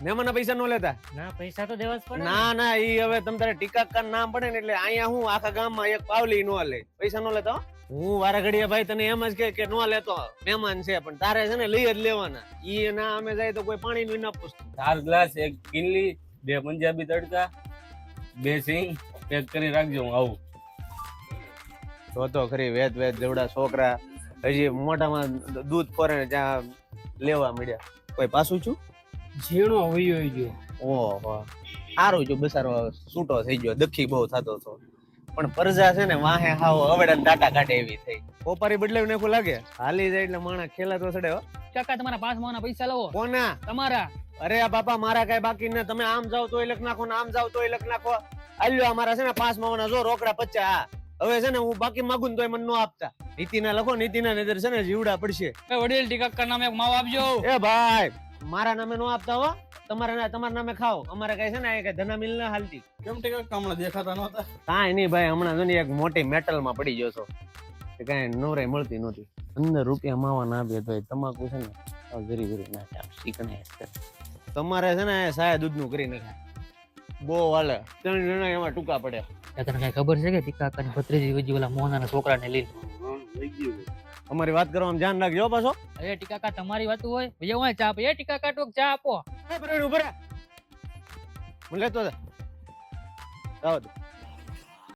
મહેમાનના પૈસા નો લેતા. ના પૈસા તો દેવા જ પડે. ના ઈ હવે તમ તારે ટીકાકાર નામ પડે ને એટલે અહીંયા હું આખા ગામમાં એક પાવલી નો લે, પૈસા નો લેતો. હું વારા ઘડીએ ભાઈ તને એમ જ કે નો લેતો, મહેમાન છે પણ તારે છે ને લઈ જ લેવાના. ઈ ના અમે જાય તો કોઈ પાણી નું ના પૂછતું. 4 ગ્લાસ, 1 કિલ્લી, 2 પંજાબી તડકા, 2 સિંગ પેક કરી રાખજો, હું આવું. તો ખરી વેત જેવડા છોકરા હજી મોઢામાં દૂધ ફોરે ત્યાં લેવા મળ્યા. કોઈ પાછું છું ઝીણો વયો ગયો. ઓહો સારું છું, બસારો છૂટો થઈ ગયો, દખી બહુ થતો હતો. પણ પરજા છે ને વાહે હાવ અવડા ટાટા કાઢે એવી થઈ. કોપારી બદલાવી નાખું લાગે. હાલી જાય એટલે માણસ ખેલા તો ચડે. કાકા તમારા 5 માના પૈસા લાવો. કોના? તમારા. અરે આ બાપા મારા કઈ બાકી ને. તમે આમ જાવ તોય લખ નાખો ને આમ જાવ તોય લખ નાખો. આલ્યો અમારા છે ને 5 માવાના જો રોકડા 50. હવે છે ને હું બાકી માંગુ ને તોય મને નો આપતા. નીતિના લખો, નીતિના નજર છે ને જીવડા પડશે. એ વડીલ ટીકાકાર નામે એક માવો આપજો. એ ભાઈ મારા નામે નો આપતા હો. તમારા નામે ખાઓ. અમારે કઈ છે ને કઈ ધના મિલ ના હાલતી. કેમ ટીકા હમણાં દેખાતા નહોતા? કાંઈ નહીં ભાઈ, હમણાં જો ને એક મોટી મેટલ માં પડી ગયો છો. કઈ નવરાઈ મળતી નહોતી. 15 રૂપિયા માવા ના આપે તો તમાકુ છે ને ગરી નાખે આમ શીકણે. તમારે છે ને સાયા દૂધ નું કરી નાખે. બહુ હાલે. 3 જણા એમાં ટૂંકા પડે. તને કઈ ખબર છે કે ટીકાકાર ભત્રીજી વજી ઓલા મોહના છોકરાને લઈને? અમારી વાત કરવામાં ધ્યાન રાખજો પાછો. અરે ટીકાકાર તમારી વાત હોય ભૈયા હું ચા આપે. એ ટીકાકાર તો ચા આપો. મને લેતો જા. આવો.